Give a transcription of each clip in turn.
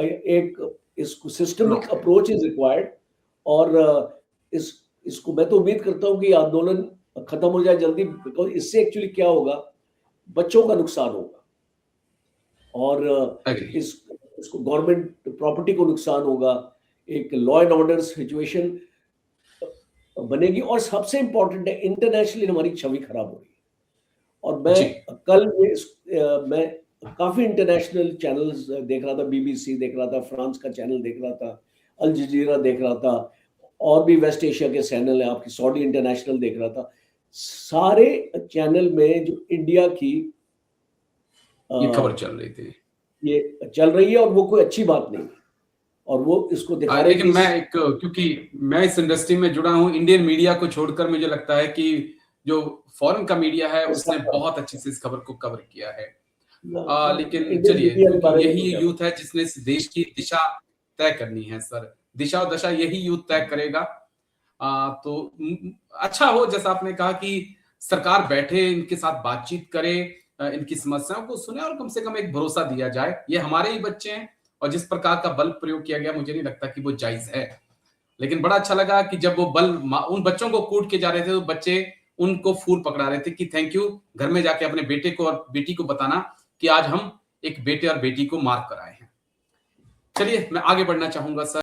एक इसको systemic approach is required. और इसको मैं तो उम्मीद करता हूँ कि आंदोलन खत्म हो जाए जल्दी, बिकॉज इससे एक्चुअली क्या होगा, बच्चों का नुकसान होगा और इसको गवर्नमेंट प्रॉपर्टी को नुकसान होगा, एक लॉ एंड ऑर्डर सिचुएशन बनेगी और सबसे इंपॉर्टेंट है इंटरनेशनली हमारी छवि खराब हो रही है। और मैं काफी इंटरनेशनल चैनल्स देख रहा था, बीबीसी देख रहा था, फ्रांस का चैनल देख रहा था, अल जजीरा देख रहा था, और भी वेस्ट एशिया के चैनल है, आपकी सऊदी इंटरनेशनल देख रहा था। सारे चैनल में जो इंडिया की ये खबर चल रही थी, ये चल रही है और वो कोई अच्छी बात नहीं है और वो इसको दिखा रहे। लेकिन क्योंकि मैं इस इंडस्ट्री में जुड़ा हूं, इंडियन मीडिया को छोड़कर मुझे लगता है कि जो फॉरेन का मीडिया है उसने बहुत अच्छे से इस खबर को कवर किया है। लेकिन चलिए, क्योंकि यही यूथ है जिसने इस देश की दिशा तय करनी है सर, दिशा और दशा यही यूथ तय करेगा। तो अच्छा हो, जैसा आपने कहा कि सरकार बैठे, इनके साथ बातचीत करे, इनकी समस्याओं को सुने और कम से कम एक भरोसा दिया जाए। ये हमारे ही बच्चे हैं और जिस प्रकार का बल प्रयोग किया गया मुझे नहीं लगता कि वो जायज है। लेकिन बड़ा अच्छा लगा कि जब वो बल उन बच्चों को कूट के जा रहे थे तो बच्चे उनको फूल पकड़ा रहे थे कि थैंक यू, घर में जाके अपने बेटे को और बेटी को बताना कि आज हम एक बेटे और बेटी को मार कर आए हैं। चलिए मैं आगे बढ़ना चाहूंगा सर।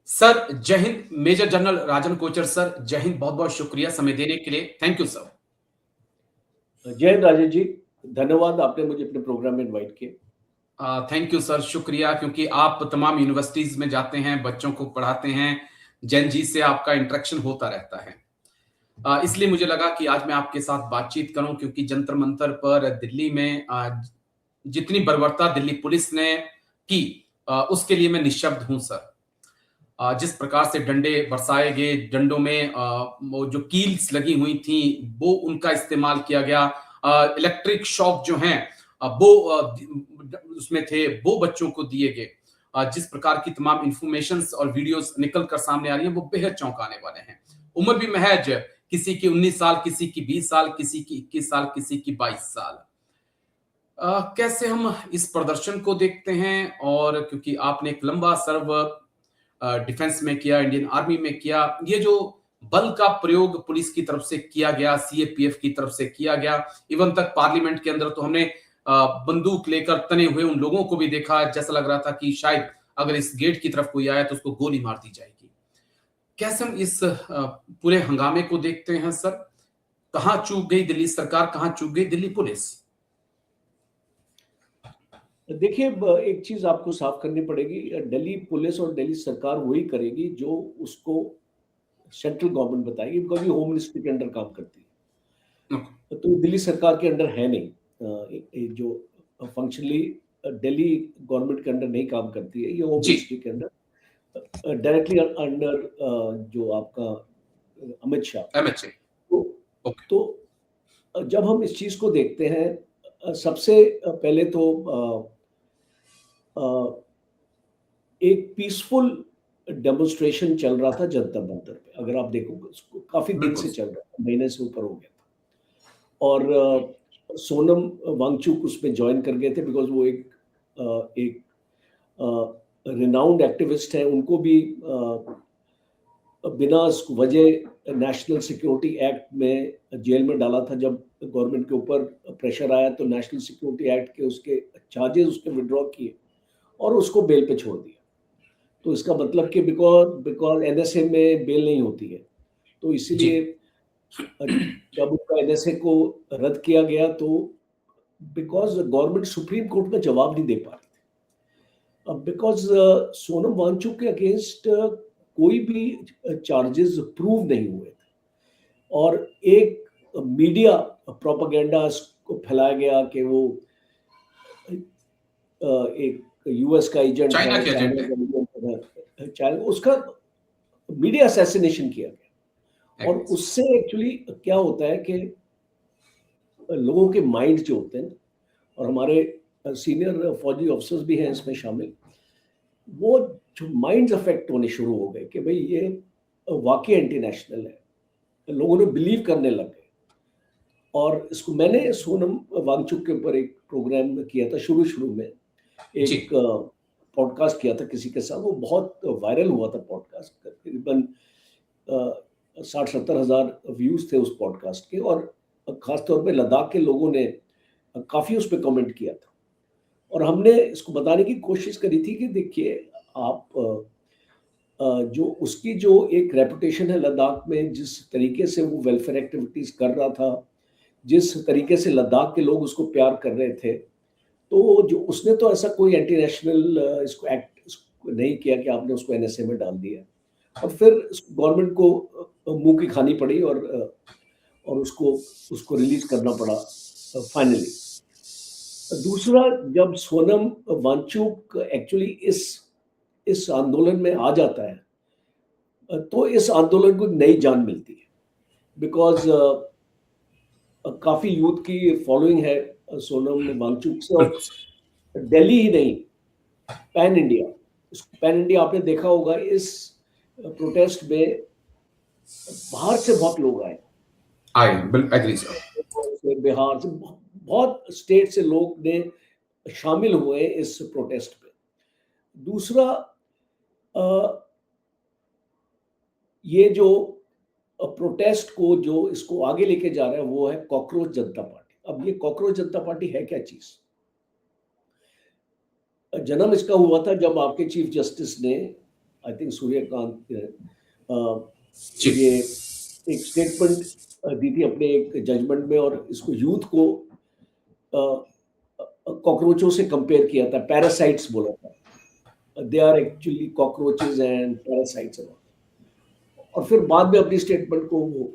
सर जय हिंद, मेजर जनरल राजन कोचर सर, जय हिंद, बहुत बहुत शुक्रिया समय देने के लिए, थैंक यू सर। जय हिंद राजेश जी, धन्यवाद, आपने मुझे अपने प्रोग्राम में इनवाइट किया। थैंक यू सर, शुक्रिया, क्योंकि आप तमाम यूनिवर्सिटीज में जाते हैं, बच्चों को पढ़ाते हैं, जैन जी से आपका इंटरेक्शन होता रहता है, इसलिए मुझे लगा कि आज मैं आपके साथ बातचीत करूं, क्योंकि जंतर मंतर पर दिल्ली में जितनी बर्बरता दिल्ली पुलिस ने की उसके लिए मैं निशब्द हूं सर। जिस प्रकार से डंडे बरसाए गए, डंडों में वो जो कील्स लगी हुई थी वो उनका इस्तेमाल किया गया, इलेक्ट्रिक शॉक जो हैं वो उसमें थे, वो बच्चों को दिए गए। जिस प्रकार की तमाम इंफॉर्मेशंस और वीडियोस निकल कर सामने आ रही हैं वो बेहद चौंकाने वाले हैं। उम्र भी महज किसी की 19 साल, किसी की 20 साल, किसी की 21 साल, किसी की 22 साल। कैसे हम इस प्रदर्शन को देखते हैं, और क्योंकि आपने एक लंबा सर्व डिफेंस में किया, इंडियन आर्मी में किया, ये जो बल का प्रयोग पुलिस की तरफ से किया गया, सीएपीएफ की तरफ से किया गया, इवन तक पार्लियामेंट के अंदर तो हमने बंदूक लेकर तने हुए उन लोगों को भी देखा, जैसा लग रहा था कि शायद अगर इस गेट की तरफ कोई आया तो उसको गोली मार दी जाएगी। कैसे हम इस पूरे हंगामे को देखते हैं सर? कहां चूक गई दिल्ली सरकार, कहां चूक गई दिल्ली पुलिस? देखिए, एक चीज आपको साफ करनी पड़ेगी, दिल्ली पुलिस और दिल्ली सरकार वही करेगी जो उसको सेंट्रल गवर्नमेंट बताएगी, बिकॉज ये होम मिनिस्ट्री के अंडर काम करती है। तो दिल्ली सरकार के अंडर है नहीं, जो फंक्शनली दिल्ली गवर्नमेंट के अंडर नहीं काम करती है, ये होम मिनिस्ट्री के अंडर डायरेक्टली अंडर जो आपका अमित शाह। तो जब हम इस चीज को देखते हैं, सबसे पहले तो एक पीसफुल डेमोन्स्ट्रेशन चल रहा था जनता मंतर पे, अगर आप देखोगे उसको काफी दिन से चल रहा था, महीने से ऊपर हो गया था। और सोनम वांगचुक उसमें ज्वाइन कर गए थे, बिकॉज वो एक रिनाउंड एक्टिविस्ट है, उनको भी बिना वजह नेशनल सिक्योरिटी एक्ट में जेल में डाला था। जब गवर्नमेंट के ऊपर प्रेशर आया तो नेशनल सिक्योरिटी एक्ट के उसके चार्जेस उसके विड्रॉ किए और उसको बेल पे छोड़ दिया। तो इसका मतलब कि बिकॉज एनएसए में बेल नहीं होती है, तो इसीलिए जब उसका एनएसए को रद्द किया गया तो बिकॉज गवर्नमेंट सुप्रीम कोर्ट में जवाब नहीं दे पा रही थी। अब बिकॉज सोनम वांगचुक के अगेंस्ट कोई भी चार्जेस प्रूव नहीं हुए थे और एक मीडिया प्रोपेगेंडा को फैलाया गया कि वो एक यूएस का एजेंट है, चाइना, उसका मीडिया असैसिनेशन किया गया। और उससे एक्चुअली क्या होता है कि लोगों के माइंड जो होते हैं, और हमारे सीनियर फौजी ऑफिसर्स भी हैं इसमें शामिल, वो जो माइंड्स अफेक्ट होने शुरू हो गए कि भाई ये वाकई एंटी नेशनल है, लोगों ने बिलीव करने लग गए। और इसको मैंने सोनम वांगचुक के ऊपर एक प्रोग्राम किया था शुरू में, जी। एक पॉडकास्ट किया था किसी के साथ, वो बहुत वायरल हुआ था पॉडकास्ट, तकरीबन 60-70 हज़ार व्यूज़ थे उस पॉडकास्ट के, और ख़ास तौर पे लद्दाख के लोगों ने काफ़ी उस पे कमेंट किया था। और हमने इसको बताने की कोशिश करी थी कि देखिए आप जो उसकी जो एक रेपुटेशन है लद्दाख में, जिस तरीके से वो वेलफेयर एक्टिविटीज़ कर रहा था, जिस तरीके से लद्दाख के लोग उसको प्यार कर रहे थे, तो जो उसने तो ऐसा कोई एंटी नेशनल इसको एक्ट इसको नहीं किया कि आपने उसको एनएसए में डाल दिया। और फिर गवर्नमेंट को मुँह की खानी पड़ी, और उसको रिलीज़ करना पड़ा फाइनली। दूसरा, जब सोनम वांगचुक एक्चुअली इस आंदोलन में आ जाता है, तो इस आंदोलन को नई जान मिलती है, बिकॉज़ काफ़ी यूथ की फॉलोइंग है सोनम वांगचुक से, और बिल्कुल। दिल्ली ही नहीं, पैन इंडिया, पैन इंडिया आपने देखा होगा इस प्रोटेस्ट में बाहर से बहुत लोग आए, बिल्कुल एग्री सर। बिहार से बहुत स्टेट से लोग ने शामिल हुए इस प्रोटेस्ट पे। दूसरा, ये जो प्रोटेस्ट को जो इसको आगे लेके जा रहा है वो है कॉकरोच जनता पार्टी। अब ये कॉकरोच जनता पार्टी है क्या चीज? जन्म इसका हुआ था जब आपके चीफ जस्टिस ने, आई थिंक सूर्यकांत, ये एक स्टेटमेंट दी थी अपने एक जजमेंट में, और इसको यूथ को कॉकरोचों से कंपेयर किया था, पैरासाइट्स बोला था, they are actually cockroaches and parasites. और फिर बाद में अपनी स्टेटमेंट को वो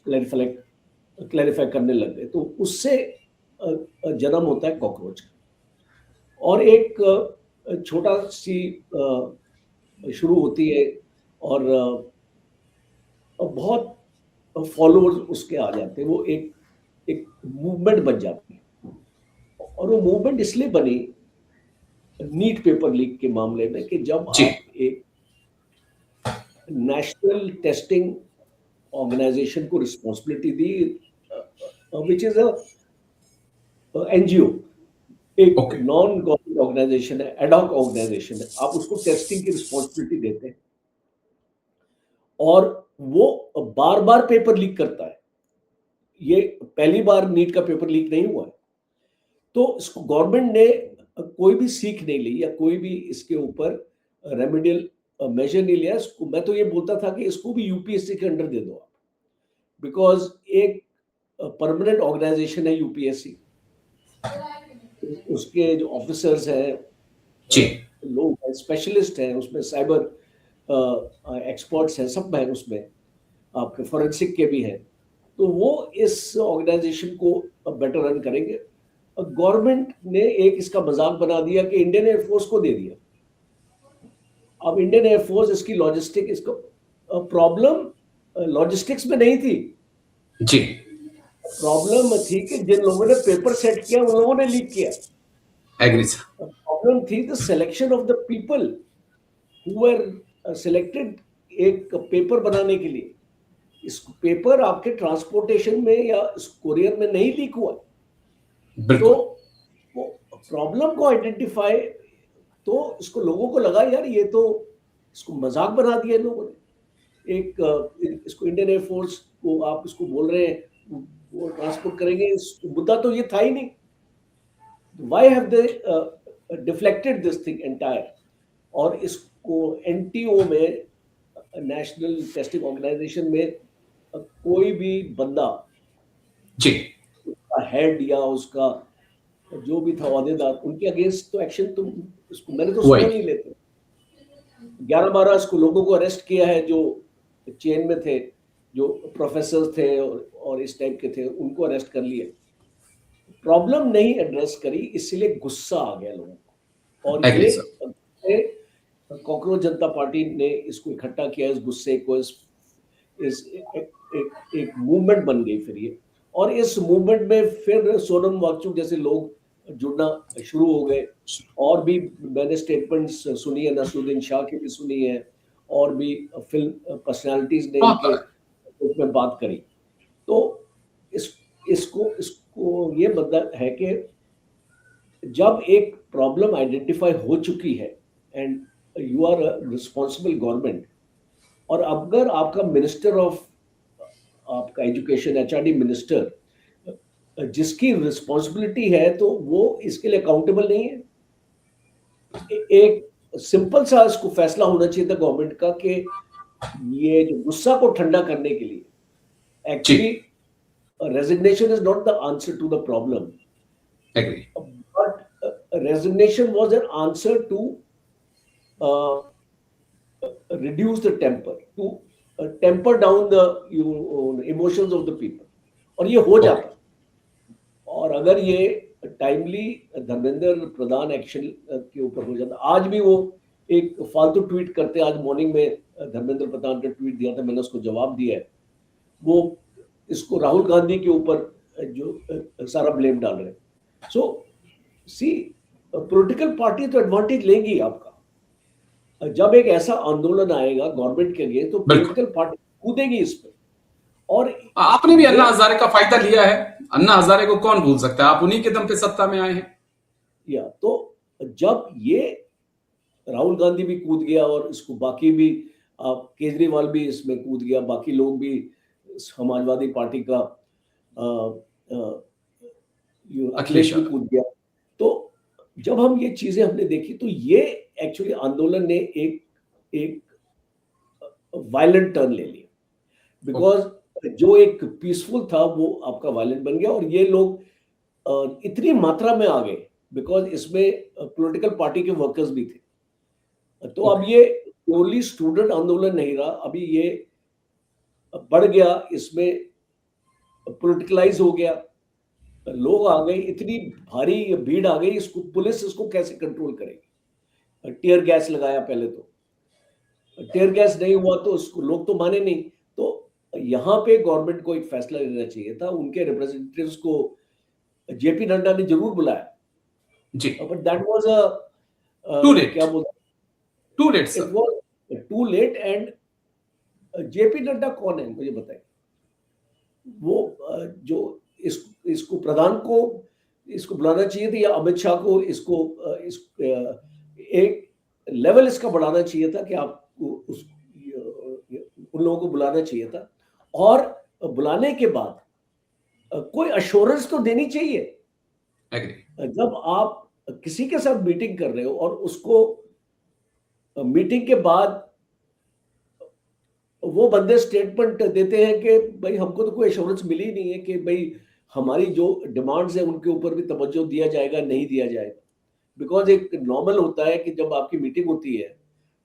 क्लैरिफाई करने लग गए, तो उससे जन्म होता है कॉकरोच का। और एक छोटा सी शुरू होती है, और बहुत फॉलोअर्स उसके आ जाते हैं, वो एक मूवमेंट बन जाती है। और वो मूवमेंट इसलिए बनी नीट पेपर लीक के मामले में, कि जब आप एक नेशनल टेस्टिंग ऑर्गेनाइजेशन को responsibility the, which is NGO, एक नॉन गवर्नमेंट ऑर्गेनाइजेशन है, एडॉक ऑर्गेनाइजेशन है, आप उसको टेस्टिंग की रिस्पॉन्सिबिलिटी देते हैं, और वो बार बार पेपर लीक करता है। ये पहली बार नीट का पेपर लीक नहीं हुआ है, तो इसको गवर्नमेंट ने कोई भी सीख नहीं ली, या कोई भी इसके ऊपर रेमेडियल मेजर नहीं लिया। इसको मैं तो ये बोलता था कि इसको भी यूपीएससी के अंडर दे दो आप, बिकॉज एक परमानेंट ऑर्गेनाइजेशन है यूपीएससी, उसके जो ऑफिसर्स हैं, लोग हैं, स्पेशलिस्ट हैं, उसमें साइबर एक्सपर्ट्स हैं, सब हैं उसमें, आपके फोरेंसिक के भी हैं, तो वो इस ऑर्गेनाइजेशन को बेटर रन करेंगे। गवर्नमेंट ने एक इसका मजाक बना दिया कि इंडियन एयरफोर्स को दे दिया। अब इंडियन एयरफोर्स इसकी लॉजिस्टिक, इसको प्रॉब्लम लॉजिस्टिक्स में नहीं थी जी, प्रॉब्लम थी कि जिन लोगों ने पेपर सेट किया उन लोगों ने लीक किया। Agree sir. प्रॉब्लम थी the selection of the people who were selected एक पेपर बनाने के लिए। इस पेपर आपके ट्रांसपोर्टेशन में या कोरियर में नहीं लीक हुआ, तो प्रॉब्लम को आइडेंटिफाई, तो इसको लोगों को लगा यार ये तो इसको मजाक बना दिया लोगों ने। इसको इंडियन एयरफोर्स को आप इसको बोल रहे हैं वो ट्रांसपोर्ट करेंगे, मुद्दा तो ये था ही नहीं। Why have they deflected this thing entire, और इसको एनटीओ में, नेशनल टेस्टिंग ऑर्गेनाइजेशन में, कोई भी बंदा जी, उसका हेड या उसका जो भी था ओहदेदार, उनके अगेंस्ट तो एक्शन तो इसको मैंने तो सुना नहीं लेते। 11-12 लोगों को अरेस्ट किया है जो चेन में थे, जो प्रोफेसर थे और इस टाइप के थे, उनको अरेस्ट कर लिए। प्रॉब्लम नहीं एड्रेस करी, इसलिए गुस्सा आ गया लोगों को, और ये कॉकरोच जनता पार्टी ने इसको इकट्ठा किया, इस गुस्से को, एक मूवमेंट बन गई फिर ये। और इस मूवमेंट में फिर सोनम वांगचुक जैसे लोग जुड़ना शुरू हो गए, और भी मैंने स्टेटमेंट्स सुनी है, नसरुद्दीन शाह की भी सुनी है, और भी फिल्म पर्सनालिटीज ने इनके में बात करी। तो इसको इसको ये मतलब है कि जब एक प्रॉब्लम आइडेंटिफाई हो चुकी है and you are a responsible government, और अगर आपका मिनिस्टर ऑफ आपका एजुकेशन, एचआरडी मिनिस्टर जिसकी रिस्पॉन्सिबिलिटी है, तो वो इसके लिए अकाउंटेबल नहीं है। एक सिंपल सा इसको फैसला होना चाहिए था गवर्नमेंट का कि ये जो गुस्सा को ठंडा करने के लिए जी, actually resignation is not the answer to the problem, agree, but resignation was an answer to uh, reduce the temper, to temper down the emotions of the people, और ये हो ओके, जाता। और अगर ये टाइमली धर्मेंद्र प्रधान एक्शन के ऊपर हो जाता, आज भी वो एक फालतू ट्वीट करते, आज मॉर्निंग में धर्मेंद्र प्रधान ने ट्वीट दिया था, मैंने उसको जवाब दिया है, वो इसको राहुल गांधी के ऊपर जो सारा ब्लेम डाल रहे हैं। सो सी, पॉलिटिकल पार्टी तो एडवांटेज लेंगी आपका। जब एक ऐसा आंदोलन आएगा गवर्नमेंट के अगेंस्ट, तो बिल्कुल। पॉलिटिकल पार्टी कूदेगी इस पर। और आपने भी अन्ना ये हजारे का फायदा लिया है, अन्ना हजारे को कौन भूल सकता है, आप उन्हीं के दम पे सत्ता में आए हैं। या तो जब ये राहुल गांधी भी कूद गया और इसको बाकी भी केजरीवाल भी इसमें कूद गया, बाकी लोग भी, समाजवादी पार्टी का अखिलेश भी कूद गया, तो जब हम ये चीजें हमने देखी, तो ये एक्चुअली आंदोलन ने एक एक वायलेंट टर्न ले लिया, बिकॉज जो एक पीसफुल था वो आपका वायलेंट बन गया, और ये लोग इतनी मात्रा में आ गए बिकॉज इसमें पॉलिटिकल पार्टी के वर्कर्स भी थे। तो अब ये प्योरली स्टूडेंट आंदोलन नहीं रहा, अभी ये बढ़ गया, इसमें पॉलिटिकलाइज हो गया, लोग आ गए, इतनी भारी भीड़ आ गई, इसको पुलिस इसको कैसे कंट्रोल करेगी। टीयर गैस लगाया पहले, तो टीयर गैस नहीं हुआ तो उसको लोग तो माने नहीं। तो यहाँ पे गवर्नमेंट को एक फैसला लेना चाहिए था, उनके रिप्रेजेंटेटिव्स को जेपी नड्डा ने जरूर बुलाया जी, but that was too late, क्या बोलते, too late it sir. Was too late. And JP Nadda कौन है मुझे बताइए, वो जो इसको प्रधान को इसको बुलाना चाहिए था, या अमित शाह को इसको एक लेवल इसका बढ़ाना चाहिए था कि आपको उन लोगों को बुलाना चाहिए था, और बुलाने के बाद कोई अश्योरेंस तो देनी चाहिए। एग्री, जब आप किसी के साथ मीटिंग कर रहे हो और उसको मीटिंग के बाद वो बंदे स्टेटमेंट देते हैं कि भाई हमको तो कोई एश्योरेंस मिली नहीं है कि भाई हमारी जो डिमांड्स है उनके ऊपर भी तवज्जो दिया जाएगा, नहीं दिया जाएगा। बिकॉज एक नॉर्मल होता है कि जब आपकी मीटिंग होती है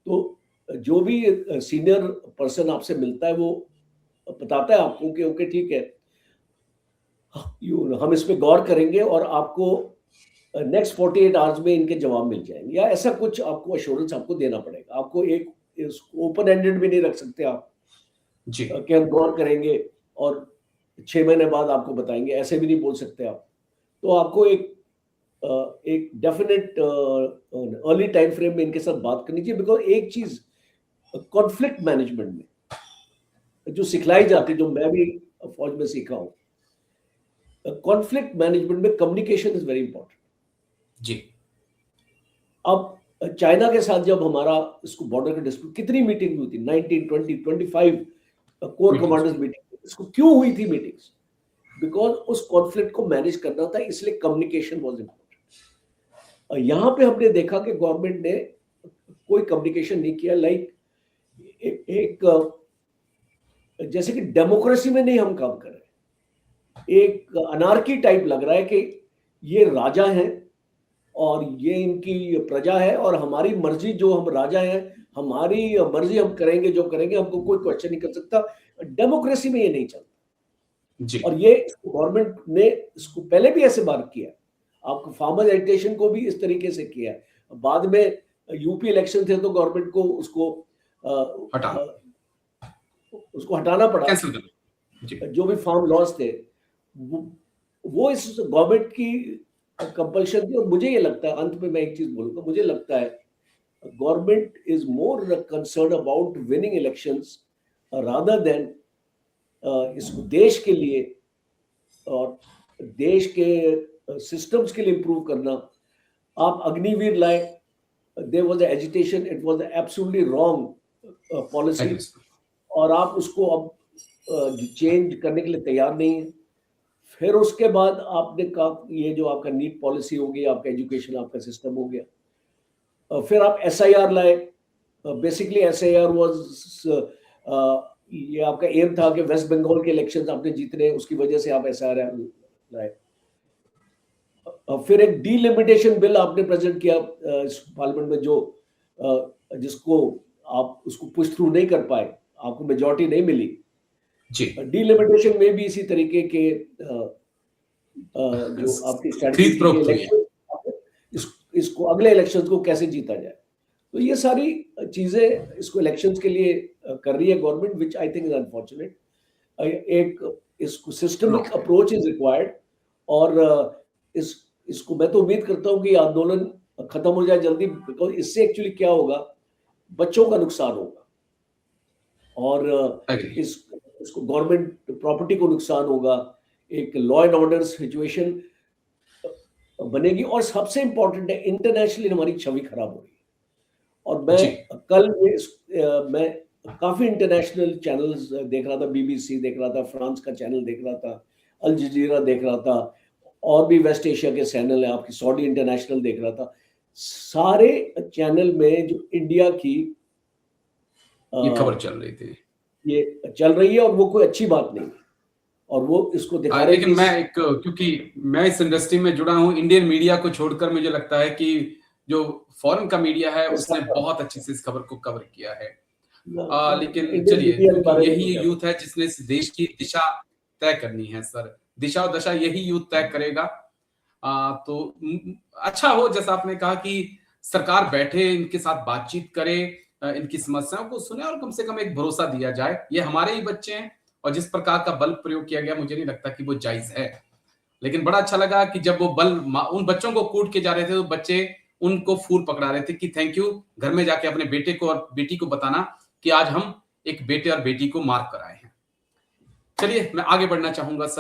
तो जो भी सीनियर पर्सन आपसे मिलता है वो बताता है आपको कि ओके ठीक है, हम इस पे गौर करेंगे और आपको नेक्स्ट 48 आवर्स में इनके जवाब मिल जाएंगे, या ऐसा कुछ आपको एश्योरेंस आपको देना पड़ेगा। आपको एक ओपन एंडेड भी नहीं रख सकते आप जी, कि हम गौर करेंगे और 6 महीने बाद आपको बताएंगे, ऐसे भी नहीं बोल सकते आप। तो आपको एक डेफिनेट अर्ली टाइम फ्रेम में इनके साथ बात करनी चाहिए। बिकॉज एक चीज कॉन्फ्लिक्ट मैनेजमेंट में जो सिखलाई जाती है, जो मैं भी फौज में सीखा हूँ, कॉन्फ्लिक्ट मैनेजमेंट में कम्युनिकेशन इज वेरी इंपॉर्टेंट। जी, अब चाइना के साथ जब हमारा इसको बॉर्डर का डिस्प्यूट, कितनी मीटिंग हुई थी, 19, 20, 25 कोर कमांडर्स मीटिंग, इसको क्यों हुई थी मीटिंग्स? बिकॉज उस कॉन्फ्लिक्ट को मैनेज करना था, इसलिए कम्युनिकेशन वाज इंपॉर्टेंट। यहाँ पे हमने देखा कि गवर्नमेंट ने कोई कम्युनिकेशन नहीं किया। लाइक एक जैसे कि डेमोक्रेसी में नहीं हम काम कर रहे, एक अनार्की टाइप लग रहा है कि ये राजा हैं और ये इनकी प्रजा है और हमारी मर्जी, जो हम राजा हैं हमारी मर्जी हम करेंगे, जो करेंगे हमको कोई क्वेश्चन नहीं कर सकता। डेमोक्रेसी में ये नहीं चलता, जी, और ये गवर्नमेंट ने इसको पहले भी ऐसे बात किया, आपको फार्मर एजिटेशन को भी इस तरीके से किया। बाद में यूपी इलेक्शन थे तो गवर्नमेंट को उसको हटाना पड़ा, कैंसिल कर, जी, जो भी फार्म लॉस थे वो इस गवर्नमेंट की कंपल्शन थी। और मुझे ये लगता है, अंत में मैं एक चीज बोलूंगा, मुझे लगता है government is more concern about winning elections rather than इसको देश के लिए और देश के सिस्टम्स के लिए इम्प्रूव करना। आप अग्निवीर लाए, there was a agitation, it was absolutely wrong policy, और आप उसको अब चेंज करने के लिए तैयार नहीं है। फिर उसके बाद आपने कहा ये जो आपका नीट पॉलिसी हो गई, आपका एजुकेशन, आपका सिस्टम हो गया। फिर आप SIR लाए। बेसिकली SIR वाज, ये आपका एम था कि वेस्ट बंगाल के इलेक्शंस आपने जीतने, उसकी वजह से आप SIR लाए। फिर एक डीलिमिटेशन बिल आपने प्रेजेंट किया इस पार्लियामेंट में, जो जिसको आप उसको पुश थ्रू नहीं कर पाए, आपको मेजॉरिटी नहीं मिली। डीलिमिटेशन में भी इसी तरीके के जो आपकी स्ट्रेटजी के इलेक्शन, इसको अगले इलेक्शंस को कैसे जीता जाए। तो ये सारी चीजें इसको इलेक्शंस के लिए कर रही है government, which I think is unfortunate. एक इसको सिस्टमिक अप्रोच इज रिक्वायर्ड, और इसको मैं तो उम्मीद करता हूँ कि आंदोलन खत्म हो जाए जल्दी, बिकॉज इससे एक्चुअली क्या होगा, बच्चों का नुकसान होगा, और इसको गवर्नमेंट प्रॉपर्टी को नुकसान होगा, एक लॉ एंड ऑर्डर सिचुएशन बनेगी, और सबसे इंपॉर्टेंट है इंटरनेशनली हमारी छवि खराब हो रही है। और मैं काफी इंटरनेशनल चैनल्स देख रहा था, BBC देख रहा था, फ्रांस का चैनल देख रहा था, अल जजीरा देख रहा था, और भी वेस्ट एशिया के चैनल है, आपकी सऊदी इंटरनेशनल देख रहा था। सारे चैनल में जो इंडिया की ये खबर चल रही थी, ये चल रही है, और वो कोई अच्छी बात नहीं है, और वो इसको दिखा रहे। लेकिन क्योंकि मैं इस इंडस्ट्री में जुड़ा हूं, इंडियन मीडिया को छोड़कर मुझे लगता है कि जो फॉरेन का मीडिया है उसने बहुत अच्छे से इस खबर को कवर किया है। लेकिन चलिए, यही यूथ है जिसने इस देश की दिशा तय करनी है सर, दिशा और दशा यही यूथ तय करेगा। तो अच्छा हो, जैसा आपने कहा कि सरकार बैठे, इनके साथ बातचीत करे, इनकी समस्याओं को सुने, और कम से कम एक भरोसा दिया जाए ये हमारे ही बच्चे हैं, और जिस प्रकार का बल प्रयोग किया गया मुझे नहीं लगता कि वो जायज है। लेकिन बड़ा अच्छा लगा कि जब वो बल उन बच्चों को कूट के जा रहे थे, तो बच्चे उनको फूल पकड़ा रहे थे कि थैंक यू, घर में जाके अपने बेटे को और बेटी को बताना कि आज हम एक बेटे और बेटी को मार कर आए हैं। चलिए, मैं आगे बढ़ना चाहूंगा सर।